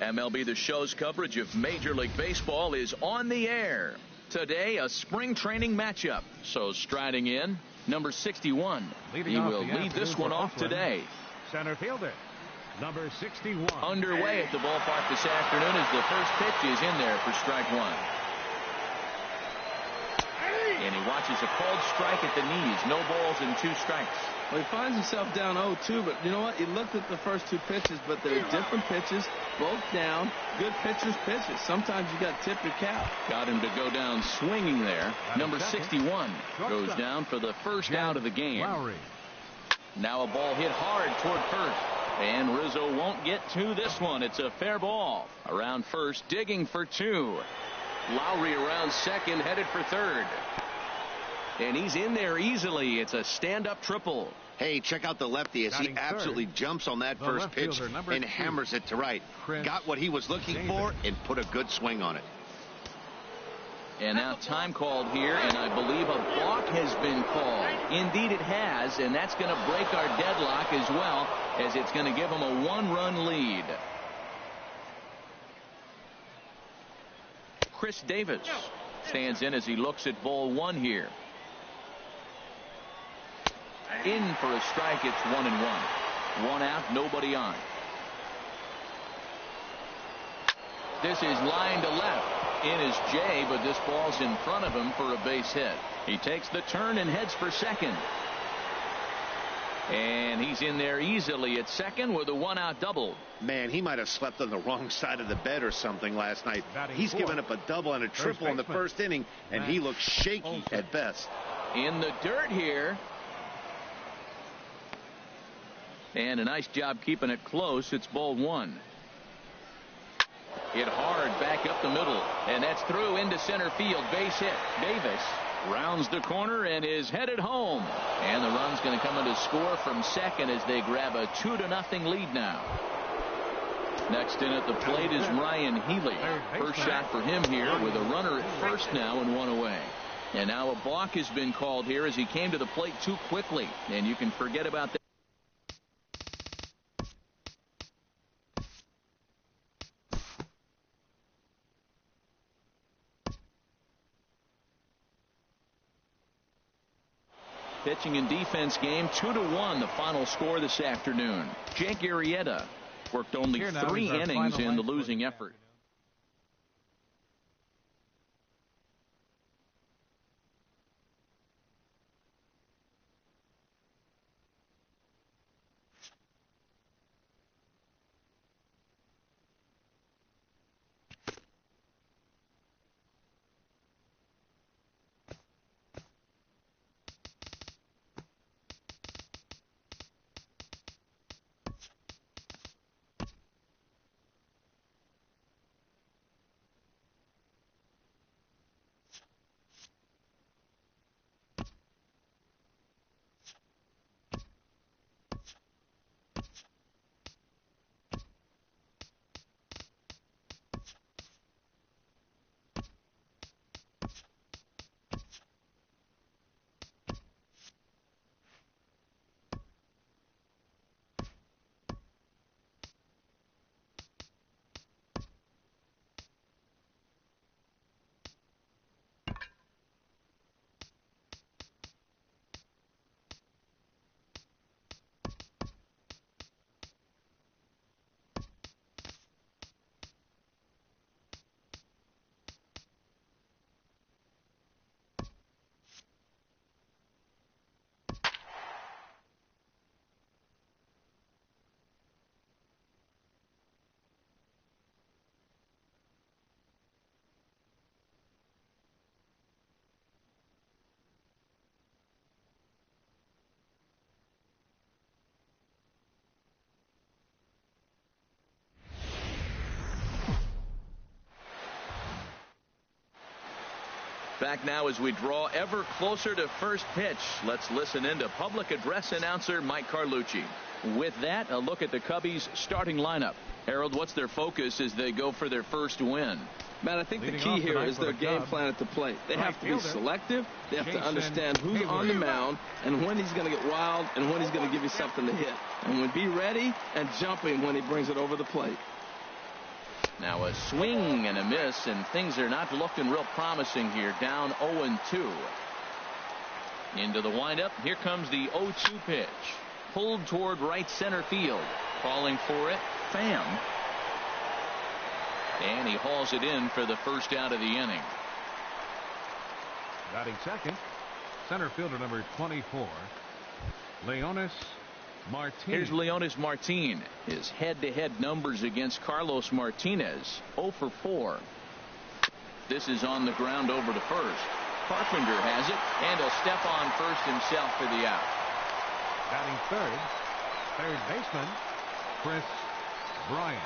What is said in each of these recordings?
MLB The Show's coverage of Major League Baseball is on the air. Today, a spring training matchup. So striding in, number 61. He will lead this one off today. Center fielder, number 61. Underway at the ballpark this afternoon as the first pitch is in there for strike one. And he watches a called strike at the knees. No balls and 2 strikes. Well, he finds himself down 0-2, but you know what? He looked at the first 2 pitches, but they're different pitches, both down. Good pitchers pitches. Sometimes you got to tip your cap. Got him to go down swinging there. Number 61 goes down for the first out of the game. Now a ball hit hard toward first. And Rizzo won't get to this one. It's a fair ball. Around first, digging for 2. Lowry around second, headed for third. And he's in there easily. It's a stand-up triple. Hey, check out the lefty as he absolutely jumps on that first pitch and hammers it to right. Got what he was looking for and put a good swing on it. And now time called here, and I believe a balk has been called. Indeed it has, and that's going to break our deadlock as well, as it's going to give him a 1-run lead. Chris Davis stands in as he looks at ball 1 here. In for a strike. It's 1-1. 1 out, nobody on. This is line to left. In is Jay, but this ball's in front of him for a base hit. He takes the turn and heads for second. And he's in there easily at second with a 1-out double. Man, he might have slept on the wrong side of the bed or something last night. He's given up a double and a triple in the first inning, and he looks shaky at best. In the dirt here. And a nice job keeping it close. It's ball 1. Hit hard back up the middle, and that's through into center field. Base hit. Davis rounds the corner and is headed home. And the run's going to come in to score from second as they grab a 2-0 lead now. Next in at the plate is Ryan Healy. First shot for him here with a runner at first now and 1 away. And now a balk has been called here as he came to the plate too quickly. And you can forget about that. Pitching and defense game, 2-1, the final score this afternoon. Jake Arrieta worked only 3 innings in the losing effort. Back now as we draw ever closer to first pitch. Let's listen in to public address announcer Mike Carlucci. With that, a look at the Cubbies' starting lineup. Harold, what's their focus as they go for their first win? Man, I think the key here is their game plan at the plate. They have to be selective. They have to understand who's on the mound and when he's going to get wild and when he's going to give you something to hit. And be ready and jumping when he brings it over the plate. Now a swing and a miss, and things are not looking real promising here. Down 0-2. Into the windup. Here comes the 0-2 pitch. Pulled toward right center field. Calling for it, Pham. And he hauls it in for the first out of the inning. Batting second, center fielder number 24, Leonis Martin. Here's Leonis Martin. His head-to-head numbers against Carlos Martinez, 0 for 4. This is on the ground over to first. Carpenter has it, and he'll step on first himself for the out. Batting third baseman, Chris Bryant.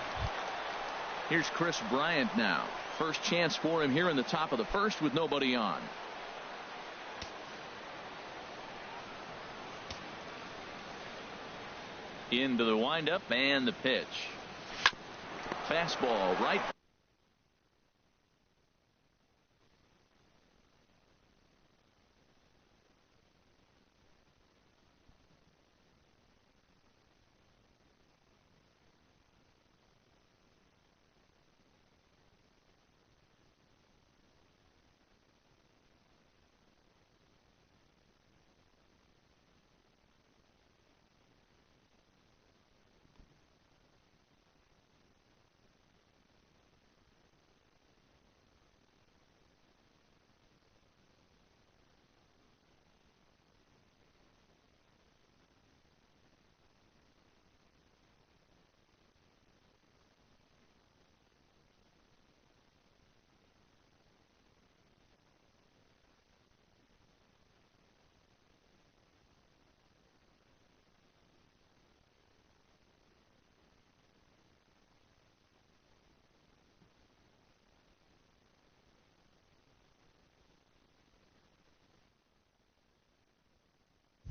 Here's Chris Bryant now. First chance for him here in the top of the first with nobody on. Into the windup and the pitch. Fastball right.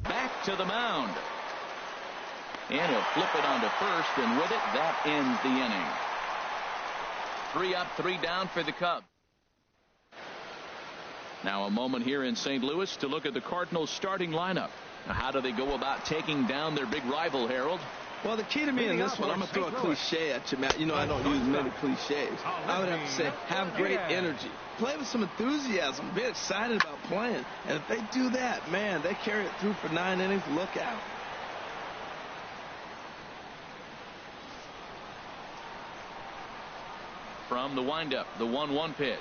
Back to the mound. And he'll flip it onto first, and with it, that ends the inning. 3 up, 3 down for the Cubs. Now a moment here in St. Louis to look at the Cardinals' starting lineup. Now, how do they go about taking down their big rival, Harold? Well, the key to me in this one, I'm going to throw a cliche at you, Matt. You know I don't use many cliches. I would have to say, have great energy. Play with some enthusiasm. Be excited about playing. And if they do that, man, they carry it through for 9 innings. Look out. From the windup, the 1-1 pitch.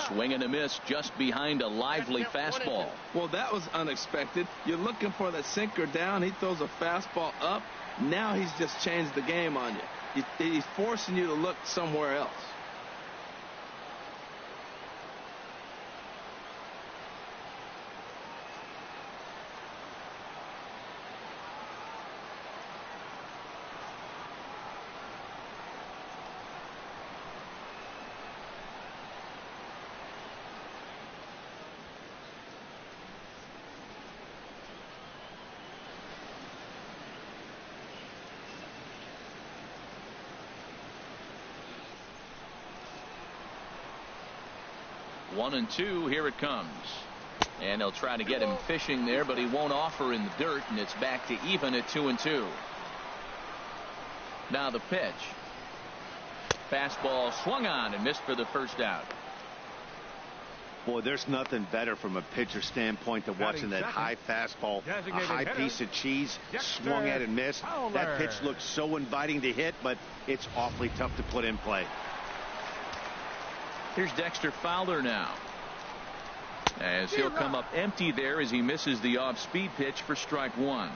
Swing and a miss just behind a lively fastball. Well, that was unexpected. You're looking for that sinker down. He throws a fastball up. Now he's just changed the game on you. He's forcing you to look somewhere else. One and two, here it comes. And they'll try to get him fishing there, but he won't offer in the dirt, and it's back to even at 2-2. Now the pitch. Fastball swung on and missed for the first out. Boy, there's nothing better from a pitcher standpoint than watching that high fastball, a high piece of cheese, swung at and missed. That pitch looks so inviting to hit, but it's awfully tough to put in play. Here's Dexter Fowler now, as he'll come up empty there as he misses the off-speed pitch for strike 1.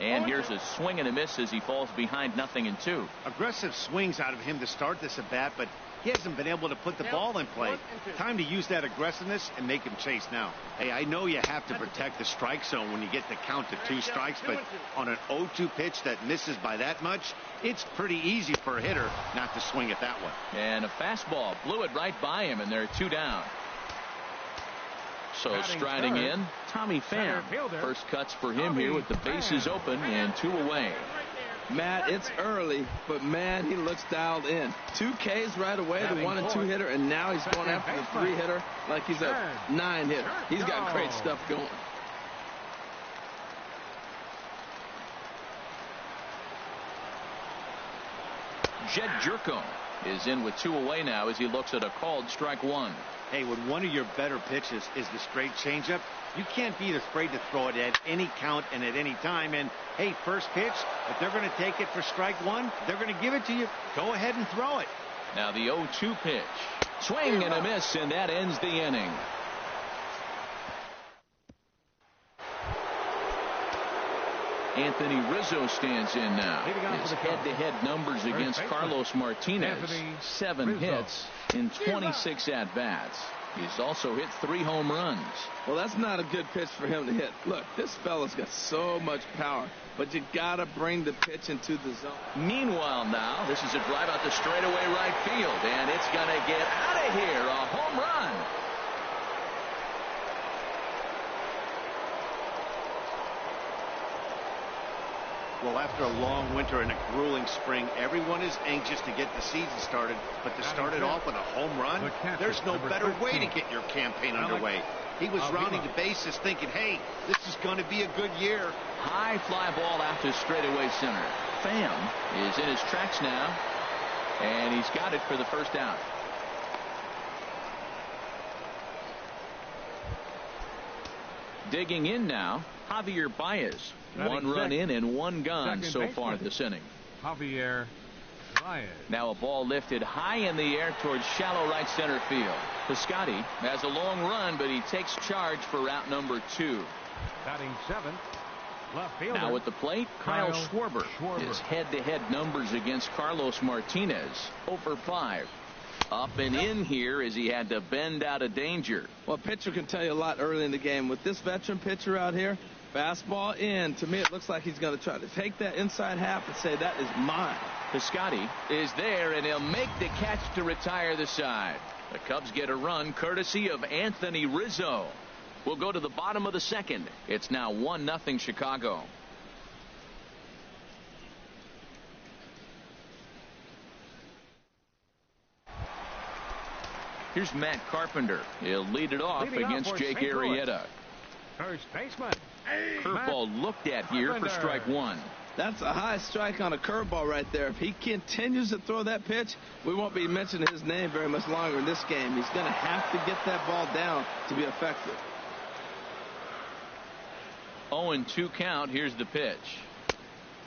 And here's a swing and a miss as he falls behind 0-2. Aggressive swings out of him to start this at bat, but he hasn't been able to put the ball in play. Time to use that aggressiveness and make him chase now. Hey, I know you have to protect the strike zone when you get the count to 2 strikes, but on an 0-2 pitch that misses by that much, it's pretty easy for a hitter not to swing at that one. And a fastball blew it right by him, and they're 2 down. So striding in, Tommy Pham. First cuts for him here with the bases open and 2 away. Matt, it's early, but man, he looks dialed in. 2 Ks right away, the 1 and 2 hitter, and now he's going after the 3 hitter like he's a 9 hitter. He's got great stuff going. Jed Jerko is in with 2 away now as he looks at a called strike 1. Hey, when one of your better pitches is the straight changeup, you can't be afraid to throw it at any count and at any time. And, hey, first pitch, if they're going to take it for strike 1, they're going to give it to you. Go ahead and throw it. Now the 0-2 pitch. Swing and a miss, and that ends the inning. Anthony Rizzo stands in now. His head-to-head numbers against Carlos Martinez. 7 hits in 26 at-bats. He's also hit 3 home runs. Well, that's not a good pitch for him to hit. Look, this fella's got so much power, but you got to bring the pitch into the zone. Meanwhile now, this is a drive out the straightaway right field, and it's going to get out of here. A home run. Well, after a long winter and a grueling spring, everyone is anxious to get the season started. But to start it off with a home run, there's no better way to get your campaign underway. He was rounding the bases thinking, hey, this is going to be a good year. High fly ball out to straightaway center. Pham is in his tracks now, and he's got it for the first out. Digging in now, Javier Baez. 1 run in and 1 gone so far this inning. Javier Baez. Now a ball lifted high in the air towards shallow right center field. Piscotty has a long run, but he takes charge for route number 2. Batting 7th. Left fielder. Now at the plate, Kyle Schwarber. His head-to-head numbers against Carlos Martinez. 0-for-5. Up and in here as he had to bend out of danger. Well, pitcher can tell you a lot early in the game. With this veteran pitcher out here, fastball in. To me, it looks like he's going to try to take that inside half and say, that is mine. Piscotty is there, and he'll make the catch to retire the side. The Cubs get a run courtesy of Anthony Rizzo. We'll go to the bottom of the 2nd. It's now 1-0 Chicago. Here's Matt Carpenter. He'll lead it off against Jake Arrieta. First baseman. Curveball looked at here for strike 1. That's a high strike on a curveball right there. If he continues to throw that pitch, we won't be mentioning his name very much longer in this game. He's going to have to get that ball down to be effective. 0-2 count. Here's the pitch.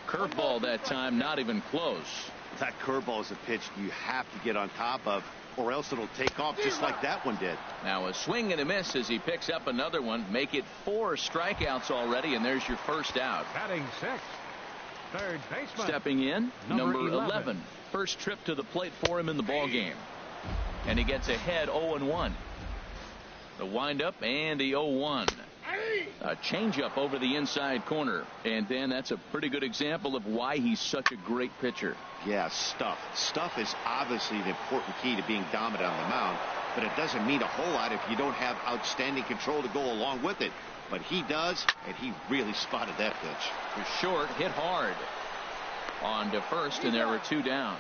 Curveball that time, not even close. That curveball is a pitch you have to get on top of, or else it'll take off just like that one did. Now a swing and a miss as he picks up another one. Make it 4 strikeouts already, and there's your first out. Batting 6th. Third baseman. Stepping in, number 11. First trip to the plate for him in the ball game. And he gets ahead 0-1. The windup and the 0-1. A changeup over the inside corner. And then that's a pretty good example of why he's such a great pitcher. Yeah, stuff. Stuff is obviously the important key to being dominant on the mound, but it doesn't mean a whole lot if you don't have outstanding control to go along with it. But he does, and he really spotted that pitch. Was short, hit hard. On to first, and there were 2 down.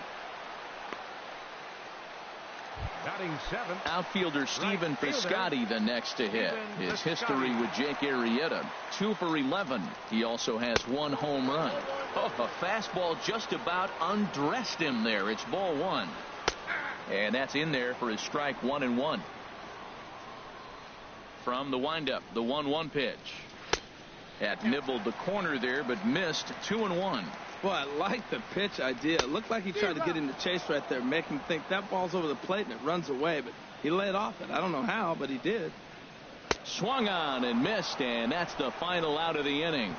Batting 7th. Outfielder Stephen Piscotty the next to hit. His history with Jake Arrieta, 2 for 11. He also has 1 home run. Oh, a fastball just about undressed him there. It's ball 1. And that's in there for his strike 1-1. From the windup, the 1-1 pitch. That nibbled the corner there, but missed. 2-1. Boy, I like the pitch idea. It looked like he tried to get in the chase right there, make him think that ball's over the plate and it runs away, but he laid off it. I don't know how, but he did. Swung on and missed, and that's the final out of the inning.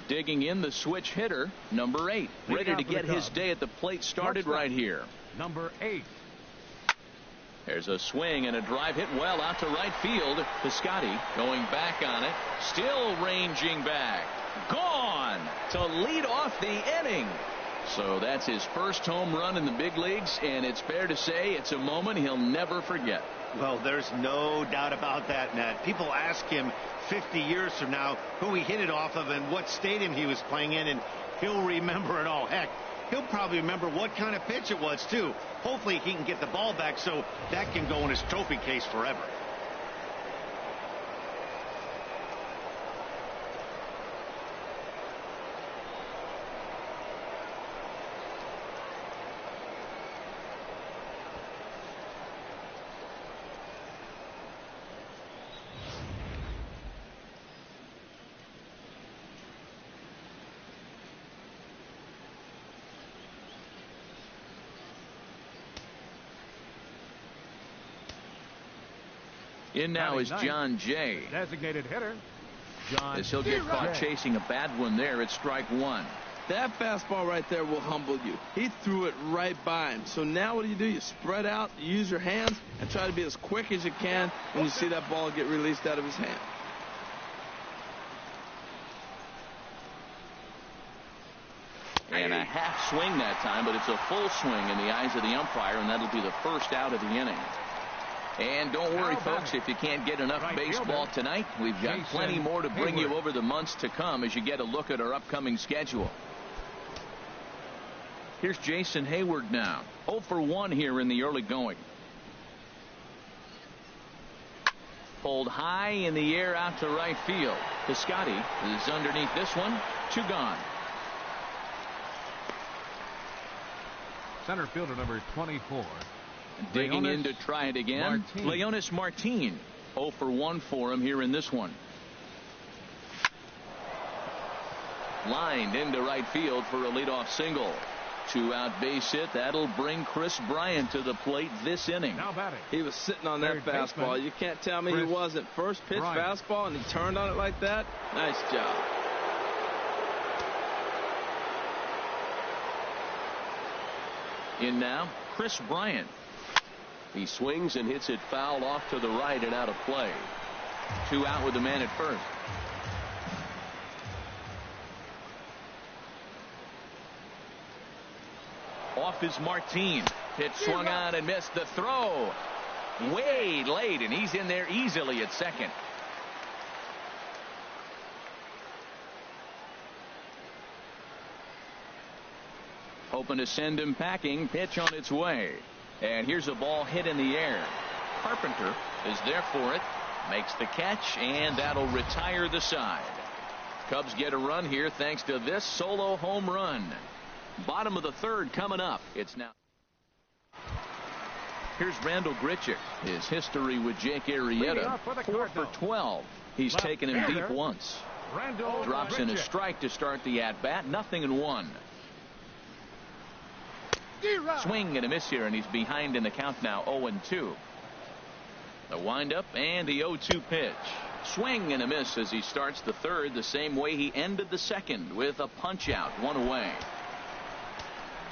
Digging in, the switch hitter, number 8. Ready to get his day at the plate started right here. Number 8. There's a swing and a drive hit well out to right field. Piscotty going back on it. Still ranging back. Gone to lead off the inning. So that's his first home run in the big leagues, and it's fair to say it's a moment he'll never forget. Well, there's no doubt about that, Nat. People ask him 50 years from now who he hit it off of and what stadium he was playing in, and he'll remember it all. Heck, he'll probably remember what kind of pitch it was, too. Hopefully he can get the ball back so that can go in his trophy case forever. In now is Batting John Jay. Designated hitter, John. As he'll get caught chasing a bad one there, it's strike one. That fastball right there will humble you. He threw it right by him. So now what do? You spread out, you use your hands, and try to be as quick as you can when you see that ball get released out of his hand. And a half swing that time, but it's a full swing in the eyes of the umpire, and that'll be the first out of the inning. And don't worry, folks, if you can't get enough baseball tonight, we've got plenty more to bring you over the months to come as you get a look at our upcoming schedule. Here's Jason Hayward now. 0 for 1 here in the early going. Pulled high in the air out to right field. Piscotty is underneath this one. 2 gone. Center fielder number 24. Digging in to try it again. Leonis Martin. 0 for 1 for him here in this one. Lined into right field for a leadoff single. 2-out base hit. That'll bring Chris Bryant to the plate this inning. Now batting. He was sitting on that fastball. You can't tell me he wasn't. First pitch fastball, and he turned on it like that. Nice job. In now, Chris Bryant. He swings and hits it foul off to the right and out of play. 2 out with the man at first. Off is Martin. Pitch swung on and missed. The throw way late, and he's in there easily at second. Hoping to send him packing. Pitch on its way. And here's a ball hit in the air. Carpenter is there for it. Makes the catch, and that'll retire the side. Cubs get a run here thanks to this solo home run. Bottom of the third coming up. It's now. Here's Randall Grichuk. His history with Jake Arrieta. 4 for 12. He's taken him deep once. Drops in a strike to start the at-bat. 0-1. Swing and a miss here, and he's behind in the count now. 0-2. The windup and the 0-2 pitch. Swing and a miss as he starts the third the same way he ended the second, with a punch out, 1 away.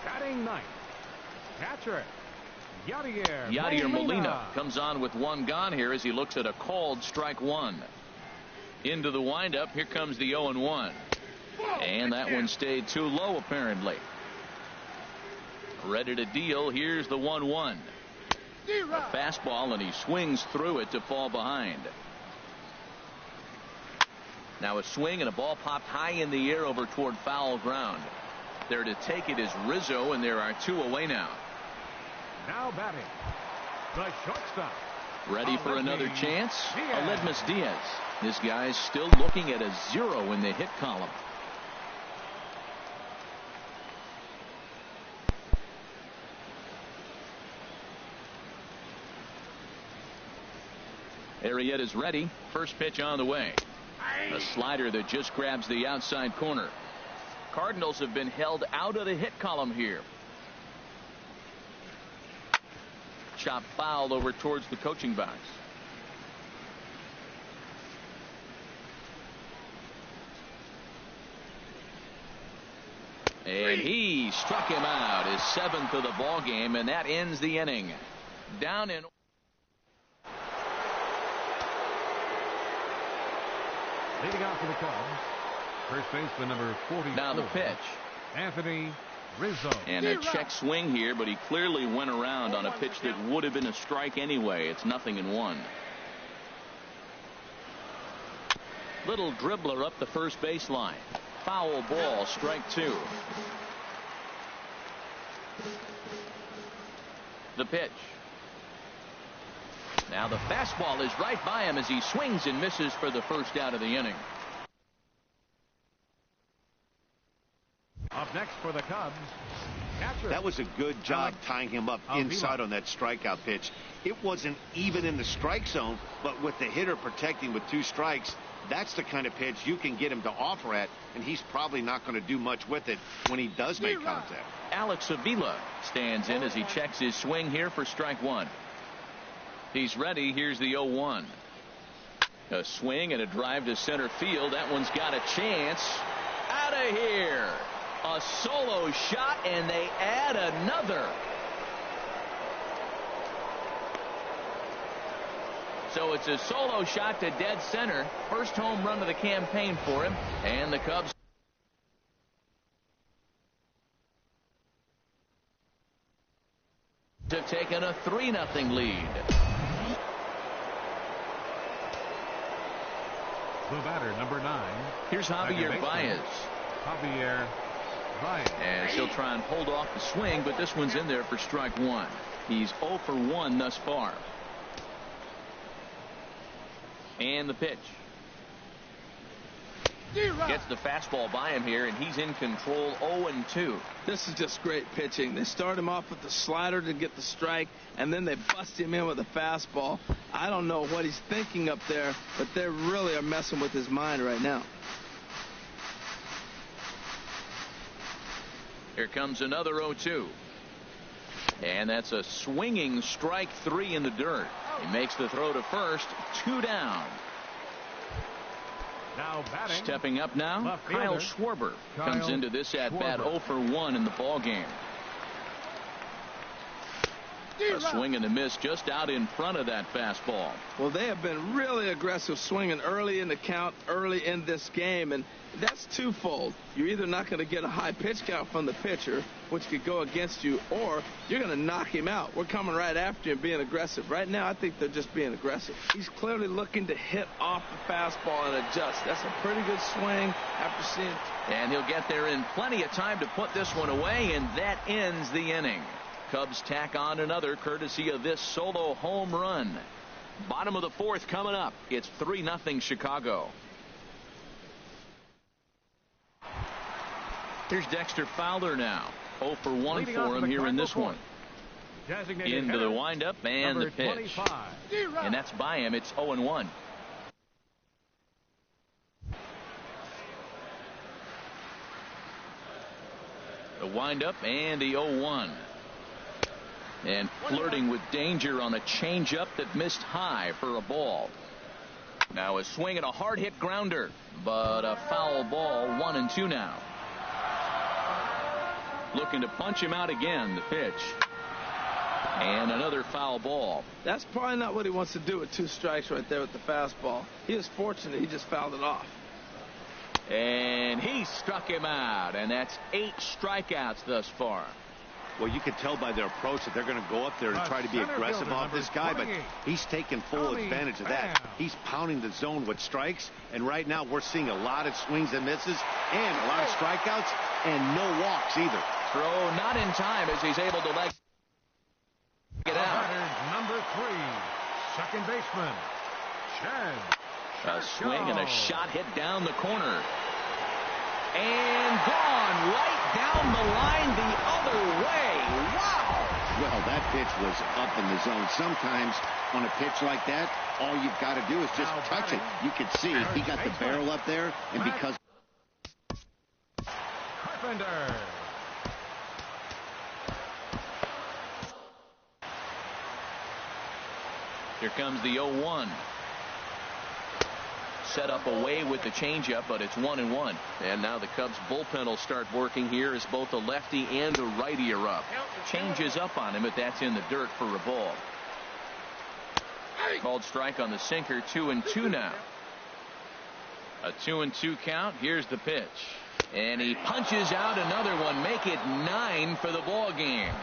Batting ninth, catcher Yadier Molina comes on with 1 gone here as he looks at a called strike 1. Into the windup. Here comes the 0-1. And that one stayed too low apparently. Ready to deal. Here's the 1-1. A fastball, and he swings through it to fall behind. Now a swing, and a ball popped high in the air over toward foul ground. There to take it is Rizzo, and there are 2 away now. Now batting, the shortstop. Ready for another chance? Aledmus Diaz. This guy's still looking at a 0 in the hit column. Arrieta's ready. First pitch on the way. A slider that just grabs the outside corner. Cardinals have been held out of the hit column here. Chop foul over towards the coaching box. And he struck him out, his 7th of the ball game, and that ends the inning. Down in. Leading off for the Cubs, first baseman number 44. Now the pitch. Anthony Rizzo. And a check swing here, but he clearly went around on a pitch that would have been a strike anyway. It's 0-1. Little dribbler up the first baseline. Foul ball, strike 2. The pitch. Now the fastball is right by him as he swings and misses for the first out of the inning. Up next for the Cubs, catcher. That was a good job tying him up inside on that strikeout pitch. It wasn't even in the strike zone, but with the hitter protecting with 2 strikes, that's the kind of pitch you can get him to offer at, and he's probably not going to do much with it when he does make contact. Alex Avila stands in as he checks his swing here for strike 1. He's ready. Here's the 0-1. A swing and a drive to center field. That one's got a chance. Out of here. A solo shot, and they add another. So it's a solo shot to dead center. First home run of the campaign for him. And the Cubs have taken a 3-0 lead. The batter, number 9. Here's Javier Baez. Javier Baez. And he'll try and hold off the swing, but this one's in there for strike 1. He's 0 for 1 thus far. And the pitch. Gets the fastball by him here, and he's in control. 0-2. This is just great pitching. They start him off with the slider to get the strike, and then they bust him in with a fastball. I don't know what he's thinking up there, but they really are messing with his mind right now. Here comes another 0-2. And that's a swinging strike 3 in the dirt. He makes the throw to first. 2 down. Now batting. Stepping up now, Kyle Schwarber comes into this at-bat 0 for 1 in the ball game. A swing and a miss just out in front of that fastball. Well, they have been really aggressive swinging early in the count, early in this game, and that's twofold. You're either not going to get a high pitch count from the pitcher, which could go against you, or you're going to knock him out. We're coming right after him being aggressive. Right now, I think they're just being aggressive. He's clearly looking to hit off the fastball and adjust. That's a pretty good swing after seeing. And he'll get there in plenty of time to put this one away, and that ends the inning. Cubs tack on another courtesy of this solo home run. Bottom of the 4th coming up. It's 3-0 Chicago. Here's Dexter Fowler now. 0 for 1 for him here in this one. Into the windup and the pitch. And that's by him. It's 0-1. The windup and the 0-1. And flirting with danger on a changeup that missed high for a ball. Now a swing and a hard hit grounder, but a foul ball. 1-2 now. Looking to punch him out again. The pitch. And another foul ball. That's probably not what he wants to do with 2 strikes right there with the fastball. He was fortunate he just fouled it off. And he struck him out, and that's 8 strikeouts thus far. Well, you can tell by their approach that they're going to go up there and try to be aggressive off this guy, but he's taking full advantage of that. He's pounding the zone with strikes, and right now we're seeing a lot of swings and misses and a lot of strikeouts and no walks either. Throw not in time as he's able to let it out. Number 3, second baseman, Chad. A swing and a shot hit down the corner. And gone right down the line the other way. Wow. Well, that pitch was up in the zone. Sometimes on a pitch like that, all you've got to do is just touch it. You can see he got the barrel up there, and because Carpenter. Here comes the 0-1. Set up away with the changeup, but it's 1-1. And now the Cubs bullpen will start working here as both a lefty and a righty are up. Changes up on him, but that's in the dirt for a ball. Called strike on the sinker. 2-2 now. A 2-2 count. Here's the pitch. And he punches out another one. Make it 9 for the ball game.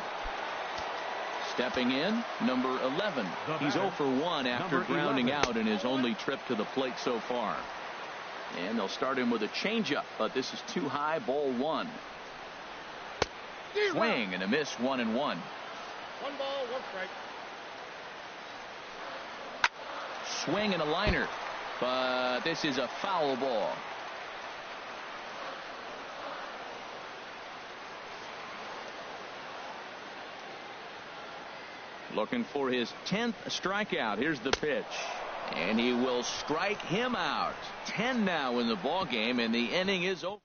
Stepping in, number 11. He's 0 for 1 after grounding out in his only trip to the plate so far. And they'll start him with a changeup, but this is too high. Ball 1. Swing and a miss. 1-1. 1 ball, 1 strike. Swing and a liner, but this is a foul ball. Looking for his 10th strikeout. Here's the pitch. And he will strike him out. 10 now in the ball game, and the inning is over.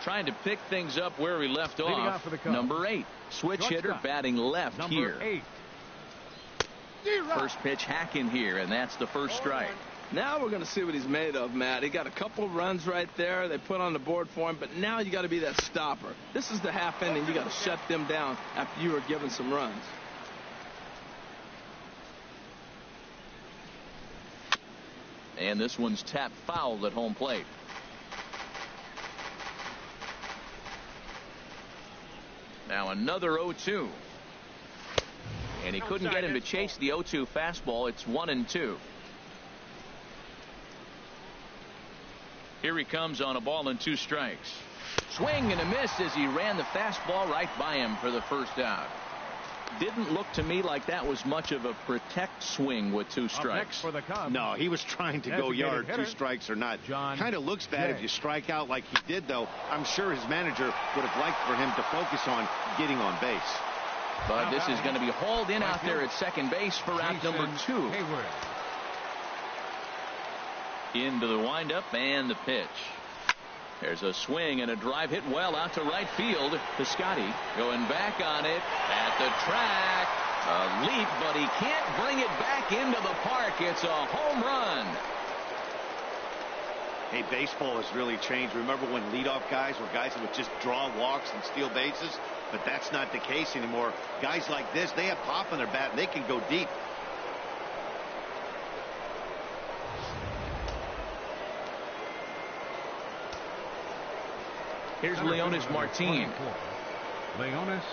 Trying to pick things up where he left off. For the Cubs. Number 8. Switch hitter batting left number here. 8. First pitch hacking here, and that's the first strike. Now we're going to see what he's made of, Matt. He got a couple of runs right there. They put on the board for him, but now you got to be that stopper. This is the half inning. You got to shut them down after you were given some runs. And this one's tapped foul at home plate. Now another 0-2. And he couldn't get him to chase the 0-2 fastball. It's 1-2. Here he comes on a ball and 2 strikes. Swing and a miss as he ran the fastball right by him for the first out. Didn't look to me like that was much of a protect swing with 2 strikes. No, he was trying to go yard, 2 strikes or not. Kind of looks bad if you strike out like he did, though. I'm sure his manager would have liked for him to focus on getting on base. But this is going to be hauled in out there at second base for out number 2. Into the windup and the pitch. There's a swing and a drive hit well out to right field. Piscotty going back on it at the track. A leap, but he can't bring it back into the park. It's a home run. Hey, baseball has really changed. Remember when leadoff guys were guys that would just draw walks and steal bases? But that's not the case anymore. Guys like this, they have pop in their bat and they can go deep. Here's Leonis Martin. Leonis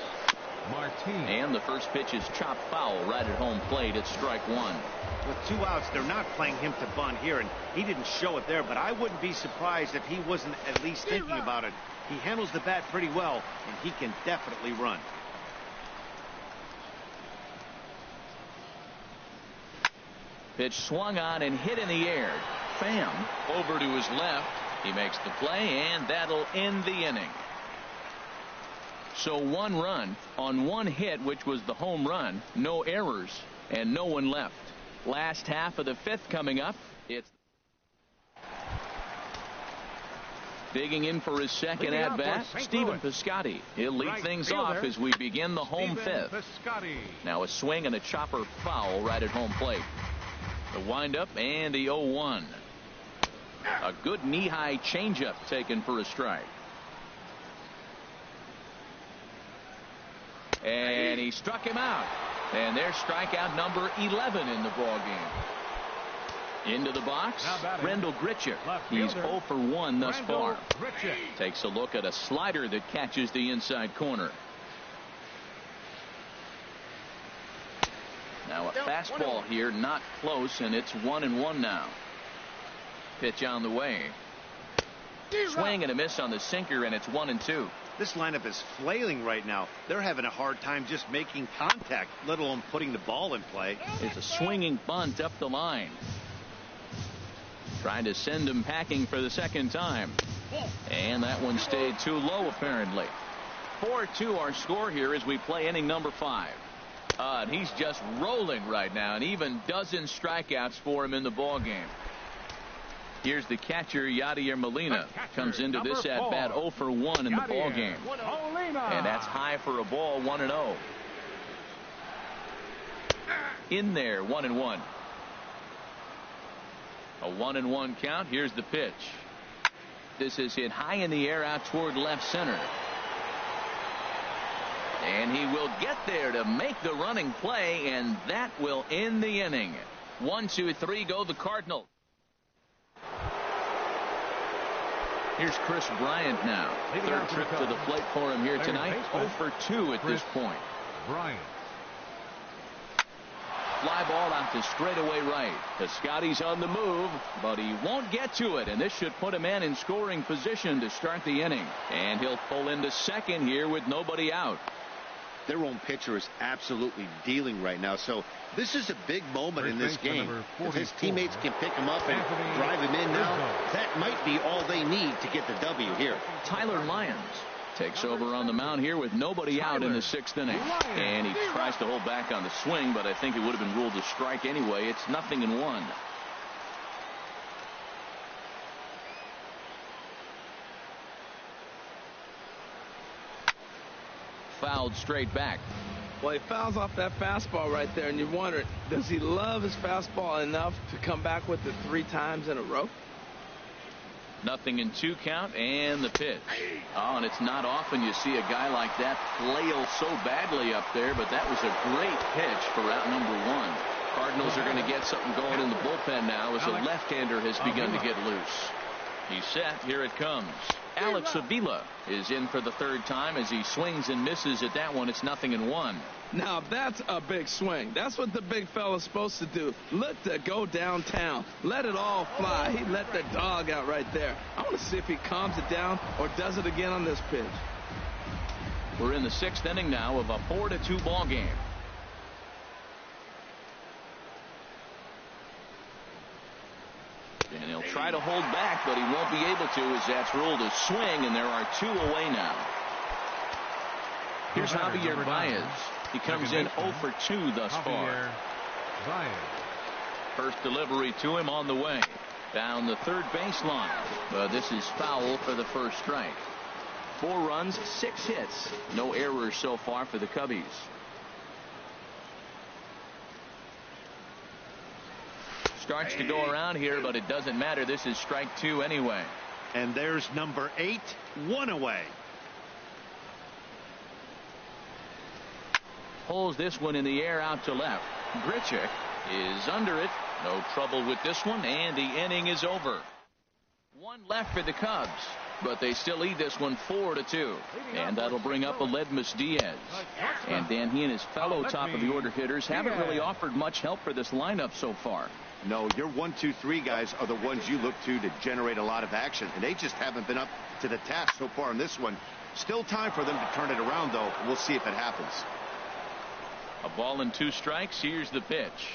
Martin. And the first pitch is chopped foul right at home plate. It's strike 1. With 2 outs, they're not playing him to bunt here, and he didn't show it there, but I wouldn't be surprised if he wasn't at least thinking about it. He handles the bat pretty well, and he can definitely run. Pitch swung on and hit in the air. Pham over to his left. He makes the play, and that'll end the inning. So 1 run on 1 hit, which was the home run, no errors, and no one left. Last half of the 5th coming up. It's digging in for his second at bat, Stephen Piscotty. He'll lead things off as we begin the home 5th. Now a swing and a chopper foul right at home plate. The windup and the 0-1. A good knee-high changeup taken for a strike. And he struck him out. And there's strikeout number 11 in the ball game. Into the box, Rendell Gritcher. He's 0 for 1 thus far. Takes a look at a slider that catches the inside corner. Now a fastball here, not close, and it's 1-1 now. Pitch on the way. Swing and a miss on the sinker, and it's 1-2. This lineup is flailing right now. They're having a hard time just making contact, let alone putting the ball in play. It's a swinging bunt up the line. Trying to send him packing for the second time. And that one stayed too low, apparently. 4-2 our score here as we play inning number 5. And he's just rolling right now, and even dozen strikeouts for him in the ball game. Here's the catcher, Yadier Molina. Comes into this at bat 0 for 1 in the ball game. And that's high for a ball, 1-0. In there, 1-1. A 1-1 count. Here's the pitch. This is hit high in the air out toward left center. And he will get there to make the running play, and that will end the inning. 1, 2, 3 go the Cardinals. Here's Chris Bryant now. Third trip to the plate for him here tonight. 0 for 2 at this point. Bryant. Fly ball out to straightaway right. Piscotty's on the move, but he won't get to it, and this should put a man in scoring position to start the inning. And he'll pull into second here with nobody out. Their own pitcher is absolutely dealing right now, so this is a big moment in this game. If his teammates can pick him up and drive him in now, that might be all they need to get the W here. Tyler Lyons takes over on the mound here with nobody out in the 6th inning. And he tries to hold back on the swing, but I think it would have been ruled a strike anyway. It's 0-1. Fouled straight back. Well, he fouls off that fastball right there, and you wonder, does he love his fastball enough to come back with it 3 times in a row? 0-2 count, and the pitch. Oh, and it's not often you see a guy like that flail so badly up there, but that was a great pitch for out number 1. Cardinals are going to get something going in the bullpen now as a left-hander has begun to get loose. He's set. Here it comes. Alex Avila is in for the 3rd time as he swings and misses at that one. It's 0-1. Now that's a big swing. That's what the big fella's supposed to do. Look to go downtown. Let it all fly. He let the dog out right there. I want to see if he calms it down or does it again on this pitch. We're in the 6th inning now of a 4-2 ball game. And he'll try to hold back, but he won't be able to as that's ruled a swing, and there are 2 away now. Here's Javier Baez. He comes in 0 for 2 thus far. First delivery to him on the way. Down the 3rd baseline. But this is foul for the first strike. 4 runs, 6 hits. No errors so far for the Cubbies. Starts to go around here, but it doesn't matter. This is strike 2 anyway. And there's number 8, 1 away. Pulls this one in the air out to left. Grichuk is under it. No trouble with this one, and the inning is over. 1 left for the Cubs, but they still lead this one 4-2. And that'll bring up Aledmys Diaz. And Dan, he and his fellow top of the order hitters haven't really offered much help for this lineup so far. No, your 1, 2, 3 guys are the ones you look to generate a lot of action, and they just haven't been up to the task so far in this one. Still time for them to turn it around, though. We'll see if it happens. A ball and 2 strikes. Here's the pitch.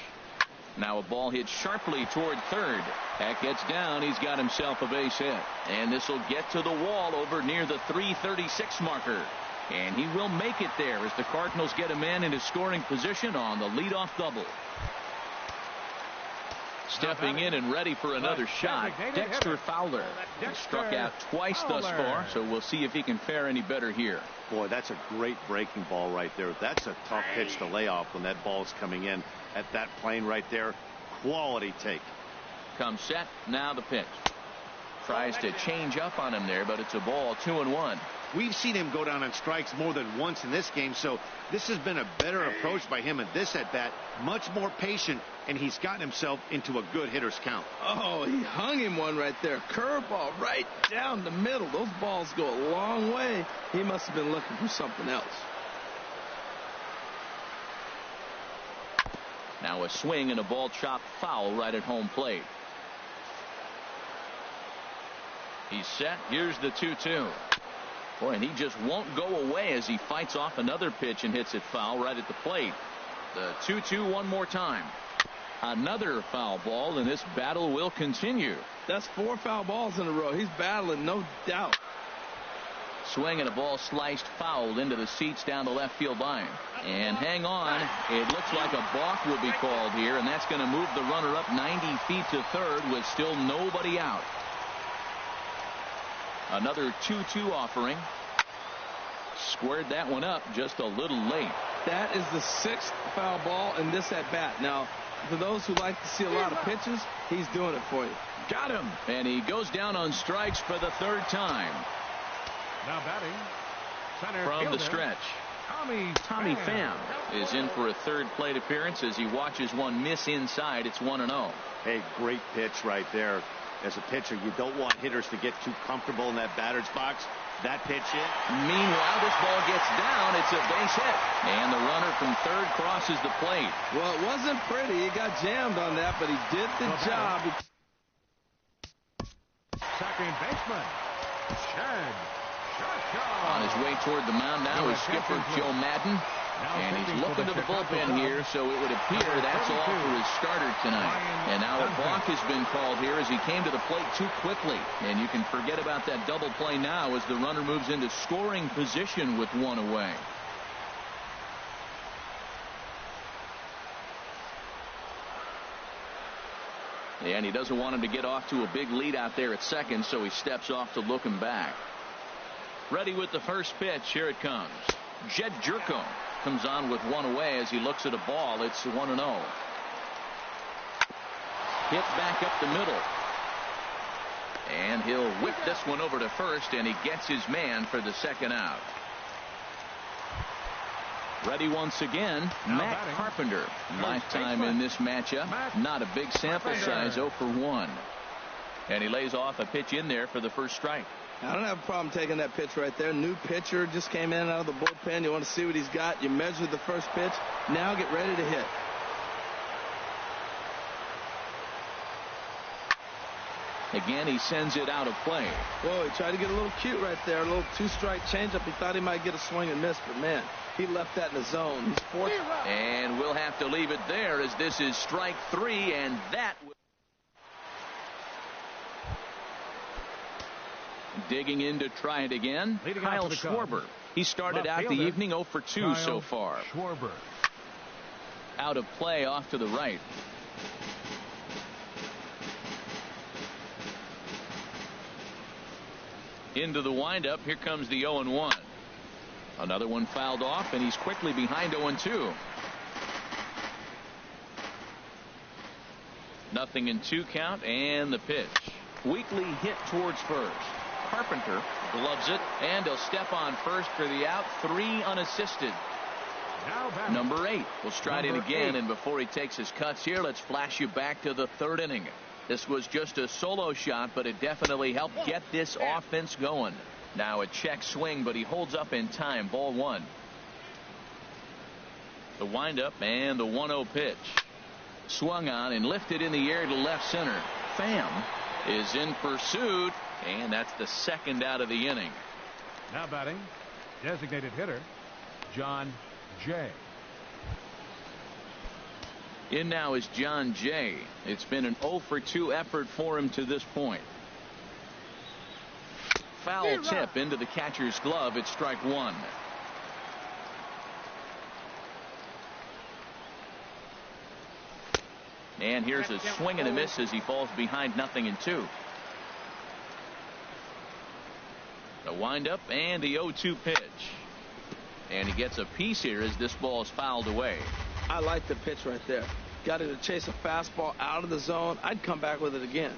Now a ball hit sharply toward 3rd. That gets down. He's got himself a base hit. And this will get to the wall over near the 336 marker. And he will make it there as the Cardinals get a man into scoring position on the leadoff double. Stepping in and ready for another shot, Dexter Fowler. He struck out twice thus far, so we'll see if he can fare any better here. Boy, that's a great breaking ball right there. That's a tough pitch to lay off when that ball's coming in at that plane right there. Quality take. Comes set. Now the pitch. Tries to change up on him there, but it's a ball. 2-1. We've seen him go down on strikes more than once in this game, so this has been a better approach by him at this at-bat. Much more patient, and he's gotten himself into a good hitter's count. Oh, he hung him one right there. Curveball right down the middle. Those balls go a long way. He must have been looking for something else. Now a swing and a ball chopped foul right at home plate. He's set. Here's the 2-2. Boy, and he just won't go away as he fights off another pitch and hits it foul right at the plate. The 2-2 one more time. Another foul ball, and this battle will continue. That's 4 foul balls in a row. He's battling, no doubt. Swing and a ball sliced foul into the seats down the left field line. And hang on. It looks like a balk will be called here, and that's going to move the runner up 90 feet to 3rd with still nobody out. Another 2-2 offering. Squared that one up just a little late. That is the 6th foul ball in this at bat. Now, for those who like to see a lot of pitches, he's doing it for you. Got him. And he goes down on strikes for the 3rd time. Now batting, center from fielder, the stretch. Tommy Pham is in for a 3rd plate appearance as he watches one miss inside. It's 1-0. Hey, great pitch right there. As a pitcher, you don't want hitters to get too comfortable in that batter's box. That pitch hit. Meanwhile, this ball gets down. It's a base hit. And the runner from 3rd crosses the plate. Well, it wasn't pretty. He got jammed on that, but he did the job. Second baseman, Shad. On his way toward the mound now is skipper Joe Madden. And he's looking to the bullpen here, so it would appear that's all for his starter tonight. And now a balk has been called here as he came to the plate too quickly. And you can forget about that double play now as the runner moves into scoring position with 1 away. And he doesn't want him to get off to a big lead out there at second, so he steps off to look him back. Ready with the first pitch. Here it comes. Jed Jerko comes on with one away as he looks at a ball. It's 1-0. Hit back up the middle. And he'll whip this one over to first, and he gets his man for the second out. Ready once again, Matt Carpenter. Lifetime in this matchup. Not a big sample size, 0 for 1. And he lays off a pitch in there for the first strike. I don't have a problem taking that pitch right there. New pitcher just came in out of the bullpen. You want to see what he's got. You measure the first pitch. Now get ready to hit. Again, he sends it out of play. Whoa, he tried to get a little cute right there. A little two-strike changeup. He thought he might get a swing and miss, but man, he left that in the zone. He's forced. And we'll have to leave it there as this is strike 3, and that digging in to try it again. Kyle Schwarber. He started out the evening 0 for 2 so far. Schwarber. Out of play off to the right. Into the windup. Here comes the 0-1. Another one fouled off, and he's quickly behind 0-2. 0-2 count, and the pitch. Weakly hit towards first. Carpenter gloves it, and he'll step on first for the out. 3 unassisted. Number 8 will stride in again, and before he takes his cuts here, let's flash you back to the 3rd inning. This was just a solo shot, but it definitely helped get this offense going. Now a check swing, but he holds up in time. Ball 1. The windup and the 1-0 pitch. Swung on and lifted in the air to left center. Pham is in pursuit, and that's the second out of the inning. Now batting, designated hitter, John Jay. In now is John Jay. It's been an 0 for 2 effort for him to this point. Foul tip into the catcher's glove. It's strike 1. And here's a swing and a miss as he falls behind 0-2. The windup and the 0-2 pitch. And he gets a piece here as this ball is fouled away. I like the pitch right there. Got it to chase a fastball out of the zone. I'd come back with it again.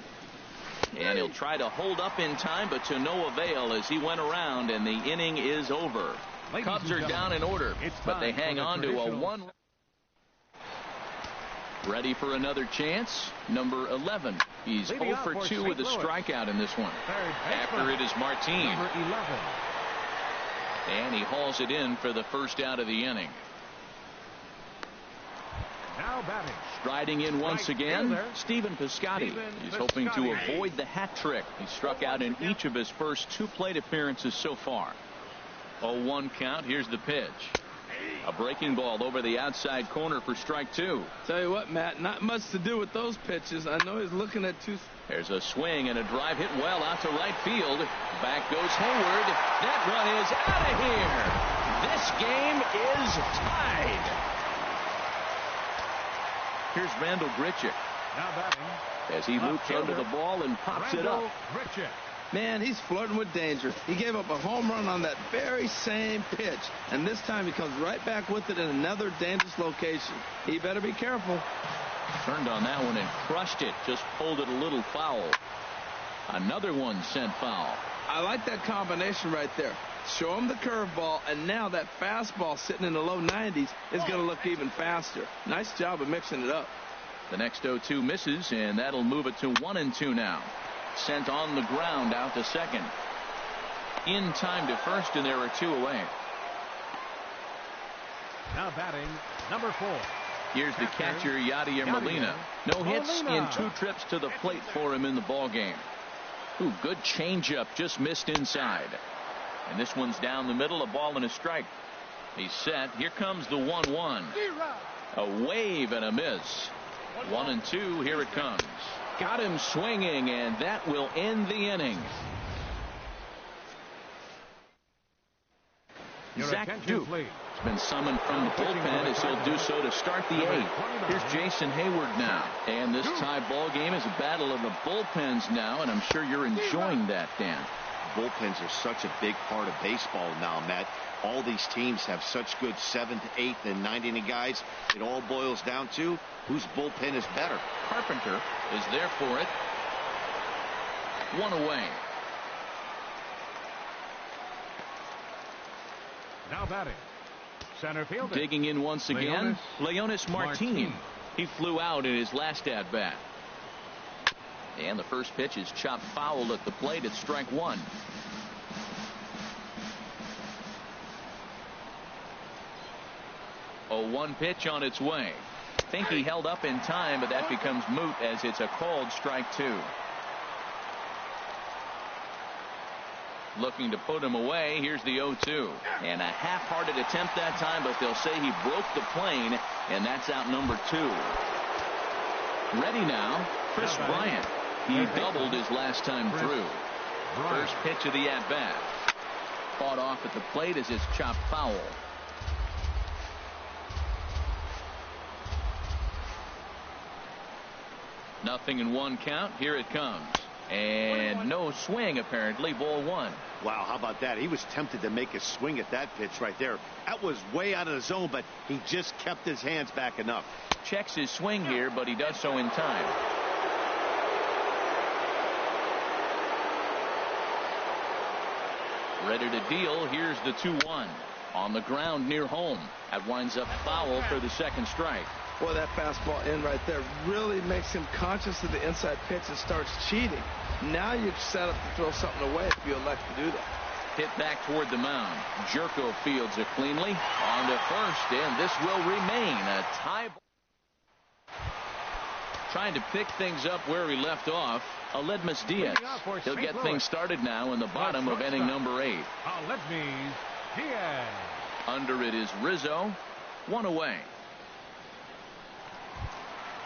And he'll try to hold up in time, but to no avail as he went around, and the inning is over. Cubs are down in order, but they hang on to a 1. Ready for another chance. Number 11. He's 0 for 2 with a strikeout in this one. After it is Martin. Number 11. And he hauls it in for the first out of the inning. Now batting. Striding in once again, Stephen Piscotty. He's hoping to avoid the hat trick. He struck out in each of his first 2 plate appearances so far. 0-1 count. Here's the pitch. A breaking ball over the outside corner for strike 2. Tell you what, Matt, not much to do with those pitches. I know he's looking at 2. There's a swing and a drive hit well out to right field. Back goes Hayward. That one is out of here. This game is tied. Here's Randall Grichuk. Now batting. As he loops under the ball and pops it up. Grichuk. Man, he's flirting with danger. He gave up a home run on that very same pitch, and this time he comes right back with it in another dangerous location. He better be careful. Turned on that one and crushed it. Just pulled it a little foul. Another one sent foul. I like that combination right there. Show him the curveball, and now that fastball sitting in the low 90s is going to look even faster. Nice job of mixing it up. The next 0-2 misses, and that'll move it to 1-2 now. Sent on the ground out to second. In time to first, and there are 2 away. Now batting, number 4. Here's the catcher, Yadier Molina. No hits in 2 trips to the plate for him in the ballgame. Ooh, good changeup, just missed inside. And this one's down the middle, a ball and a strike. He's set. Here comes the 1-1. A wave and a miss. 1-2, here it comes. Got him swinging, and that will end the inning. Zach Duke has been summoned from the bullpen as he'll do so to start the 8th. Here's Jason Hayward now. And this tie ball game is a battle of the bullpens now, and I'm sure you're enjoying that, Dan. Bullpens are such a big part of baseball now, Matt. All these teams have such good 7th, 8th, and 9th inning guys. It all boils down to whose bullpen is better. Carpenter is there for it. 1 away. Now batting, center fielder. Digging in once again, Leonis Martin. He flew out in his last at bat. And the first pitch is chopped foul at the plate. It's strike 1. A 1 pitch on its way. Think he held up in time, but that becomes moot as it's a called strike 2. Looking to put him away. Here's the 0-2. And a half-hearted attempt that time, but they'll say he broke the plane, and that's out number 2. Ready now, Chris Bryant. He doubled his last time through. First pitch of the at-bat. Fought off at the plate as it's chopped foul. Nothing in 1 count. Here it comes. And no swing, apparently. Ball 1. Wow, how about that? He was tempted to make a swing at that pitch right there. That was way out of the zone, but he just kept his hands back enough. Checks his swing here, but he does so in time. Ready to deal. Here's the 2-1. On the ground near home. That winds up foul for the second strike. Boy, that fastball in right there really makes him conscious of the inside pitch and starts cheating. Now you're set up to throw something away if you elect to do that. Hit back toward the mound. Jerko fields it cleanly. On to first, and this will remain a tie. Trying to pick things up where he left off. Aledmus Diaz. He'll get things started now in the bottom of inning number 8. Aledmus Diaz. Under it is Rizzo. 1 away.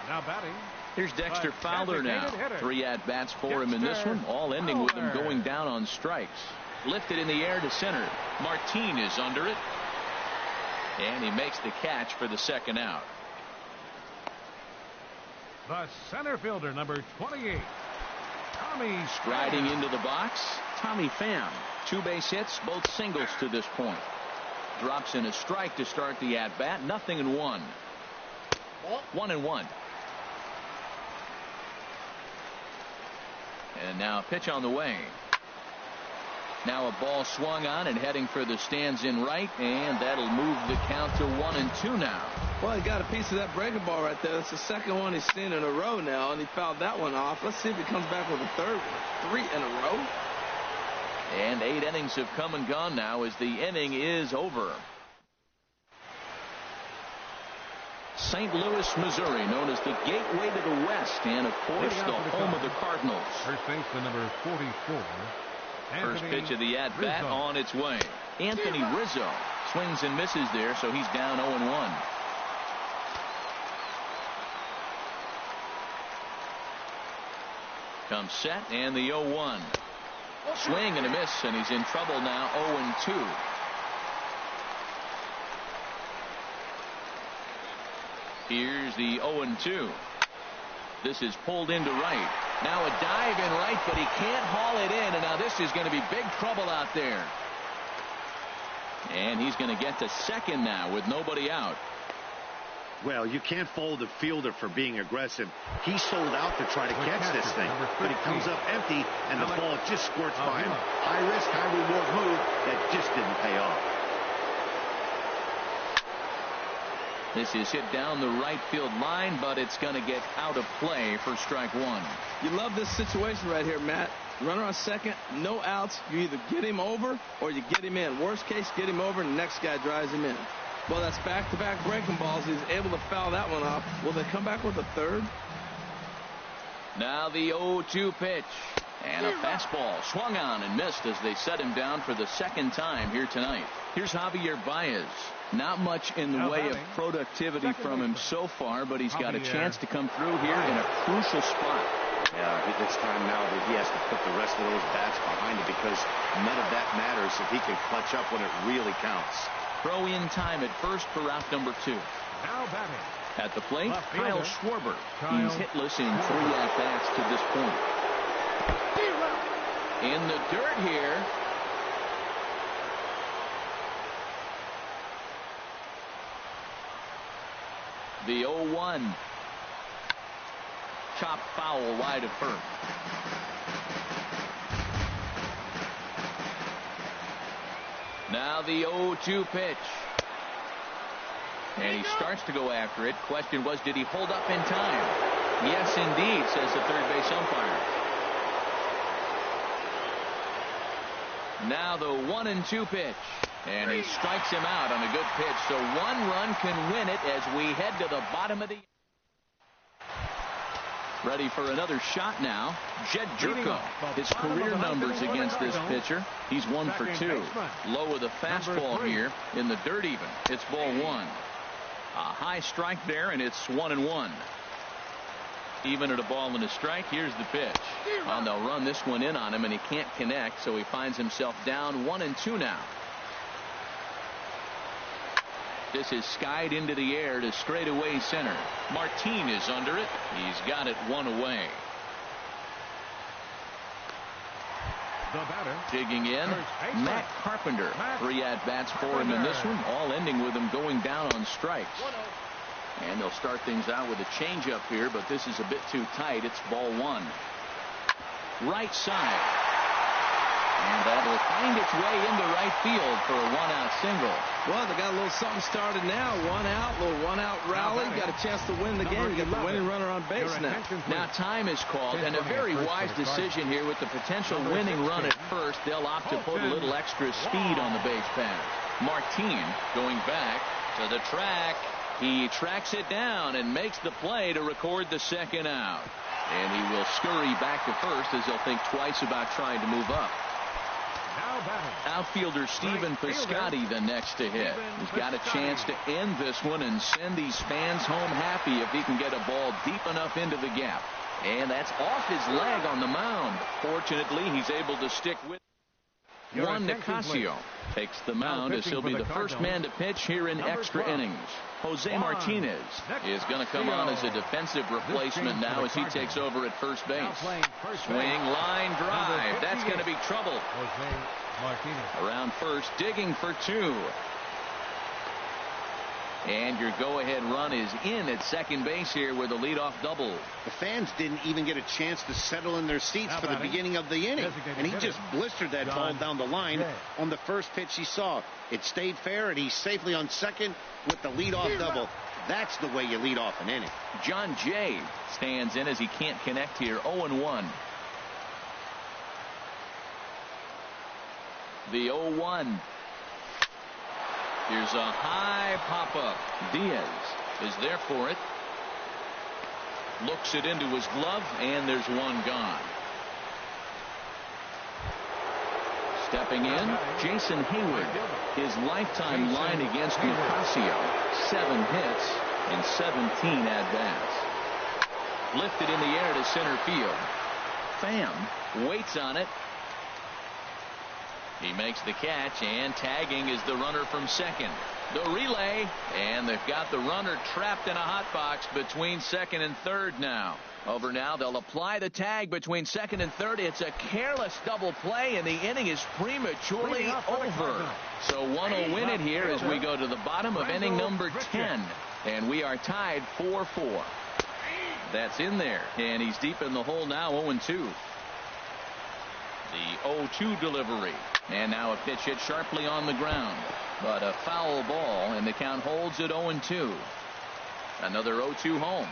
Now batting. Here's Dexter Fowler now. 3 at-bats for him in this one, all ending with him going down on strikes. Lifted in the air to center. Martin is under it. And he makes the catch for the second out. The center fielder, number 28, Tommy Striding into the box, Tommy Pham. 2 base hits, both singles to this point. Drops in a strike to start the at-bat. Nothing in 1. 1-1. And now a pitch on the way. Now a ball swung on and heading for the stands in right, and that'll move the count to 1-2 now. Well, he got a piece of that breaking ball right there. That's the second one he's seen in a row now, and he fouled that one off. Let's see if he comes back with a third one. 3 in a row. And 8 innings have come and gone now as the inning is over. St. Louis, Missouri, known as the gateway to the West, and of course the home of the Cardinals. First baseman number 44. First pitch of the at-bat on its way. Anthony Rizzo swings and misses there, so he's down 0-1. Comes set, and the 0-1. Swing and a miss, and he's in trouble now. 0-2. Here's the 0-2. This is pulled into right. Now a dive in right, but he can't haul it in, and now this is going to be big trouble out there. And he's going to get to second now with nobody out. Well, you can't fault the fielder for being aggressive. He sold out to try to catch this thing, but he comes up empty, and the ball just squirts by him. High risk, high reward move that just didn't pay off. This is hit down the right field line, but it's going to get out of play for strike 1. You love this situation right here, Matt. Runner on second, no outs. You either get him over or you get him in. Worst case, get him over, and the next guy drives him in. Well, that's back-to-back breaking balls. He's able to foul that one off. Will they come back with a third? Now the 0-2 pitch. And a fastball swung on and missed as they set him down for the second time here tonight. Here's Javier Baez. Not much in the way of productivity from him so far, but he's got a chance to come through here in a crucial spot. Yeah, it's time now that he has to put the rest of those bats behind him, because none of that matters if he can clutch up when it really counts. Throw in time at first for route number 2. Now batting. At the plate, Kyle Schwarber. He's hitless in 3 at-bats to this point. in the dirt here. The 0-1. Chop foul wide of first. Now the 0-2 pitch. And he starts to go after it. Question was, did he hold up in time? Yes, indeed, says the third base umpire. Now the 1-2 pitch. And he strikes him out on a good pitch. So one run can win it as we head to the bottom of the... Ready for another shot now. Jed Jerko. His career numbers against this pitcher. He's 1 for 2. Low of the fastball here in the dirt even. It's ball 1. A high strike there, and it's 1-1. Even at a ball and a strike. Here's the pitch. And they'll run this one in on him, and he can't connect, so he finds himself down 1-2 now. This is skied into the air to straightaway center. Martin is under it. He's got it 1 away. The batter. Digging in, Matt Carpenter. 3 at-bats for him in this one, all ending with him going down on strikes. And they'll start things out with a changeup here, but this is a bit too tight. It's ball 1. Right side. And that will find its way into right field for a 1-out single. Well, they got a little something started now. 1 out, little 1-out rally. Got a chance to win the game. You got the winning runner on base now. Now time is called, and a very wise decision here with the potential winning run at first. They'll opt to put a little extra speed on the base path. Martin going back to the track. He tracks it down and makes the play to record the 2nd out. And he will scurry back to first as he'll think twice about trying to move up. Outfielder Stephen Piscotty the next to hit. He's got a chance to end this one and send these fans home happy if he can get a ball deep enough into the gap. And that's off his leg on the mound. Fortunately, he's able to stick with Juan Nicasio. Takes the mound as he'll be the first man to pitch here in extra innings. Jose Martinez is going to come on as a defensive replacement now as he takes over at first base. Swing, line drive. That's going to be trouble. Around first, digging for 2. And your go-ahead run is in at second base here with a leadoff double. The fans didn't even get a chance to settle in their seats for the beginning of the inning. And he just blistered that ball down the line on the first pitch he saw. It stayed fair, and he's safely on second with the leadoff double. That's the way you lead off an inning. John Jay stands in as he can't connect here. 0-1. The 0-1. Here's a high pop-up. Diaz is there for it. Looks it into his glove, and there's one gone. Stepping in, Jason Hayward. His lifetime line against Nicasio. 7 hits in 17 at-bats. Lifted in the air to center field. Pham waits on it. He makes the catch, and tagging is the runner from second. The relay, and they've got the runner trapped in a hot box between second and third now. Over now, they'll apply the tag between second and third. It's a careless double play, and the inning is prematurely over. So one will win it here as we go to the bottom of inning number 10. And we are tied 4-4. That's in there, and he's deep in the hole now, 0-2. The 0-2 delivery. And now a pitch hit sharply on the ground. But a foul ball, and the count holds at 0-2. Another 0-2 home.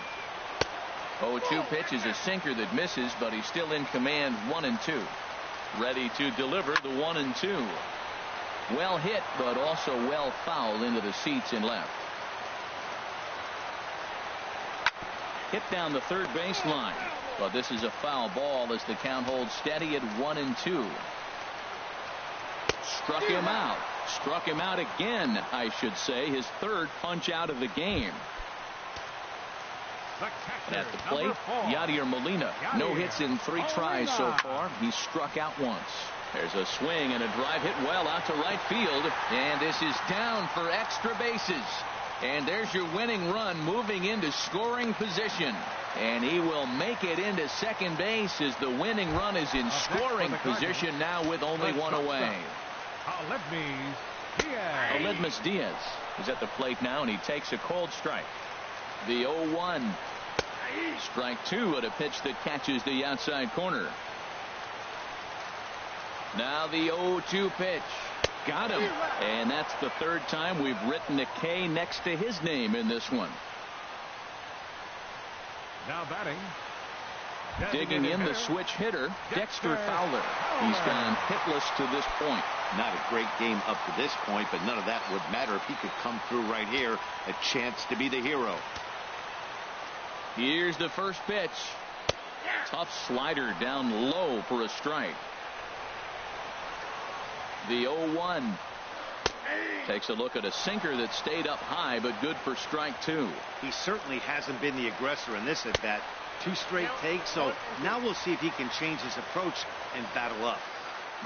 0-2 pitch is a sinker that misses, but he's still in command 1-2. Ready to deliver the 1-2. Well hit, but also well fouled into the seats in left. Hit down the third baseline. But this is a foul ball as the count holds steady at 1-2. Struck him out. Struck him out again, I should say. His third punch out of the game. And at the plate, Yadier Molina. No hits in 3 tries so far. He's struck out once. There's a swing and a drive hit well out to right field. And this is down for extra bases. And there's your winning run moving into scoring position. And he will make it into second base as the winning run is in scoring position now with only one away. Aledmus Diaz is at the plate now, and he takes a cold strike. The 0-1. Strike two at a pitch that catches the outside corner. Now the 0-2 pitch. Got him. And that's the third time we've written a K next to his name in this one. Now batting. Digging in the switch hitter, Dexter Fowler. He's gone hitless to this point. Not a great game up to this point, but none of that would matter if he could come through right here. A chance to be the hero. Here's the first pitch. Tough slider down low for a strike. The 0-1. Takes a look at a sinker that stayed up high, but good for strike two. He certainly hasn't been the aggressor in this at bat. 2 straight takes, so now we'll see if he can change his approach and battle up.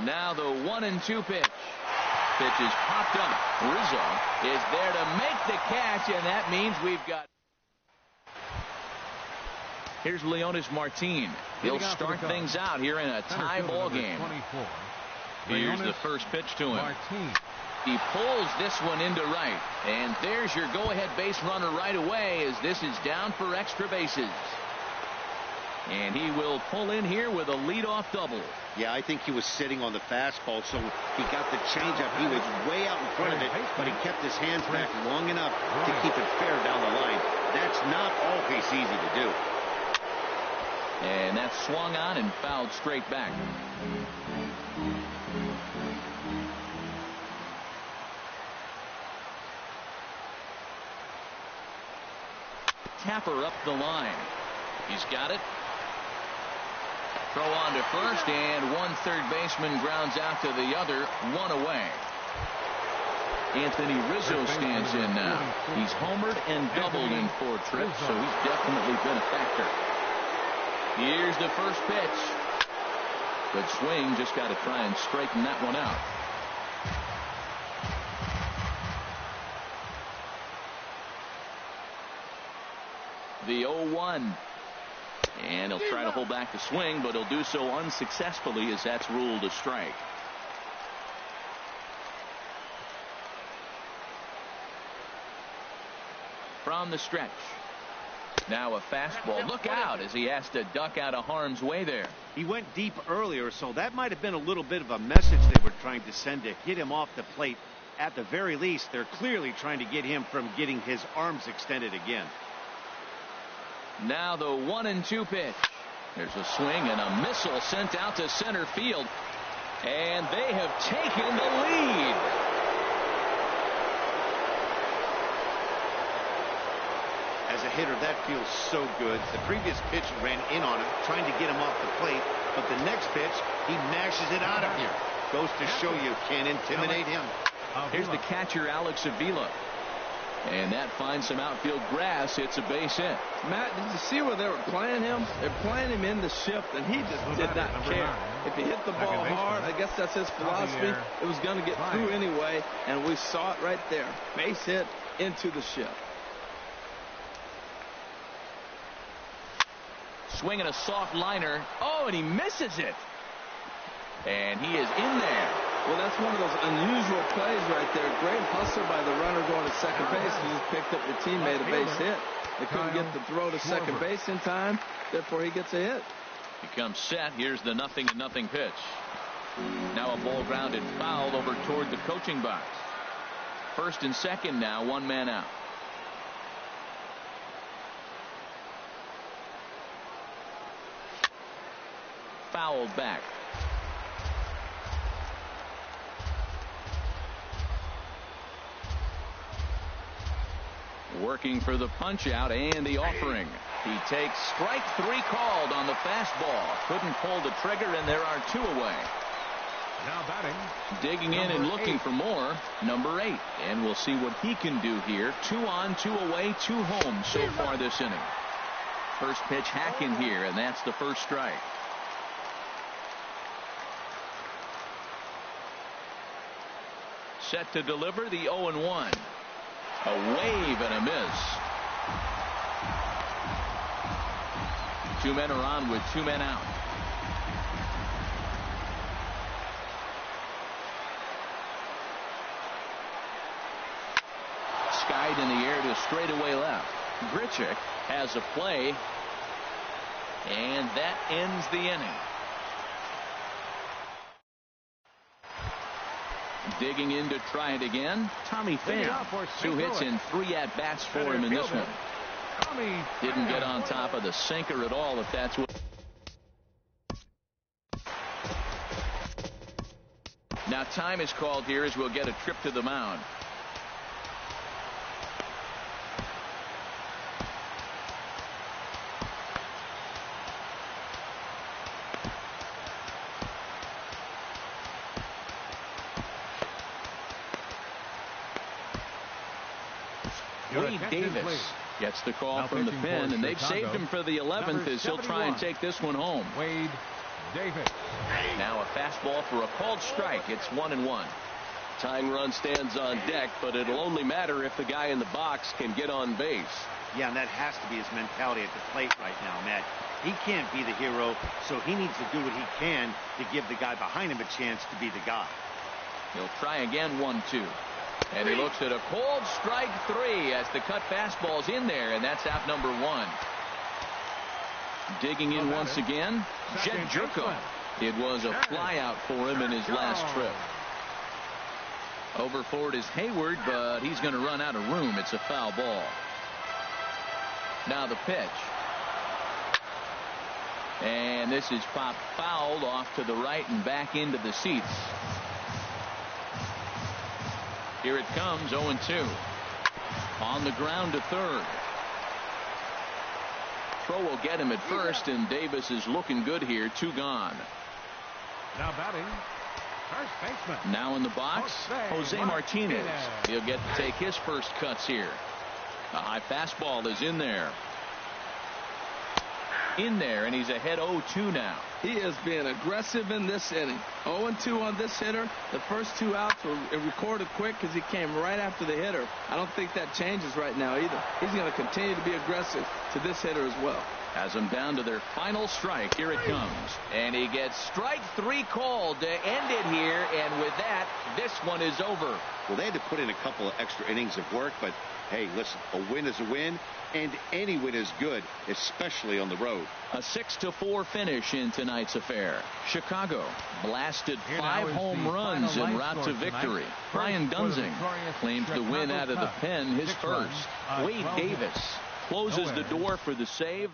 Now the 1-2 pitch. Pitch is popped up. Rizzo is there to make the catch, and that means we've got. Here's Leonis Martin. He'll start things out here in a tie ball game. Here's the first pitch to him. He pulls this one into right, and there's your go-ahead base runner right away as this is down for extra bases. And he will pull in here with a leadoff double. Yeah, I think he was sitting on the fastball, so he got the changeup. He was way out in front of it, but he kept his hands back long enough to keep it fair down the line. That's not always easy to do. And that's swung on and fouled straight back. Tapper up the line. He's got it. Throw on to first, and one third baseman grounds out to the other, one away. Anthony Rizzo stands in now. He's homered and doubled in 4 trips, so he's definitely been a factor. Here's the first pitch. Good swing, just got to try and straighten that one out. The 0-1. And he'll try to hold back the swing, but he'll do so unsuccessfully as that's ruled a strike. From the stretch. Now a fastball. Look out as he has to duck out of harm's way there. He went deep earlier, so that might have been a little bit of a message they were trying to send to get him off the plate. At the very least, they're clearly trying to get him from getting his arms extended again. Now the 1-2 pitch. There's a swing and a missile sent out to center field. And they have taken the lead. As a hitter, that feels so good. The previous pitch ran in on him, trying to get him off the plate. But the next pitch, he mashes it out of here. Goes to show you can't intimidate him. Here's the catcher, Alex Avila. And that finds some outfield grass. It's a base hit. Matt, did you see where they were playing him? They're playing him in the shift, and he just did not care. If he hit the ball hard, I guess that's his philosophy. It was going to get through anyway, and we saw it right there. Base hit into the shift. Swinging a soft liner. Oh, and he misses it. And he is in there. Well, that's one of those unusual plays right there. Great hustle by the runner going to second base. He just picked up your teammate a base hit. They couldn't get the throw to second base in time. Therefore, he gets a hit. He comes set. Here's the 0-0 pitch. Now a ball grounded foul over toward the coaching box. First and second now, one man out. Fouled back. Working for the punch out and the offering. He takes strike 3 called on the fastball. Couldn't pull the trigger, and there are 2 away. Now batting. Digging in and looking for more. Number 8. And we'll see what he can do here. 2 on, 2 away, 2 home so far this inning. First pitch hacking here, and that's the first strike. Set to deliver the 0-1. A wave and a miss. 2 men are on with 2 men out. Skied in the air to straightaway left. Grichuk has a play, and that ends the inning. Digging in to try it again, Tommy Pham. 2 hits and 3 at-bats for him in this one. Didn't get on top of the sinker at all, if that's what. Now time is called here as we'll get a trip to the mound. Wade Davis gets the call from the pen, and they've saved him for the 11th as he'll try and take this one home. Wade Davis. Now a fastball for a called strike. It's 1-1. Tying run stands on deck, but it'll only matter if the guy in the box can get on base. Yeah, and that has to be his mentality at the plate right now, Matt. He can't be the hero, so he needs to do what he can to give the guy behind him a chance to be the guy. He'll try again, 1-2. And he looks at a cold strike 3 as the cut fastball's in there, and that's out number 1. Digging in once again, Jed Jerko. It was a fly out for him in his last trip. Over for it is Hayward, but he's going to run out of room. It's a foul ball. Now the pitch. And this is popped fouled off to the right and back into the seats. Here it comes, 0-2. On the ground to third. Throw will get him at first, and Davis is looking good here. 2 gone. Now batting, first baseman. Now in the box, Jose Martinez. He'll get to take his first cuts here. A high fastball is in there. And he's ahead 0-2 now. He is being aggressive in this inning. 0-2 on this hitter. The first 2 outs were recorded quick because he came right after the hitter. I don't think that changes right now either. He's going to continue to be aggressive to this hitter as well. Has them down to their final strike. Here it comes. And he gets strike 3 called to end it here. And with that, this one is over. Well, they had to put in a couple of extra innings of work, but hey, listen, a win is a win, and any win is good, especially on the road. A 6-4 finish in tonight's affair. Chicago blasted 5 home runs en route to victory. Brian Dunsing claims the win out of the pen, his first. Wade Davis closes the door for the save.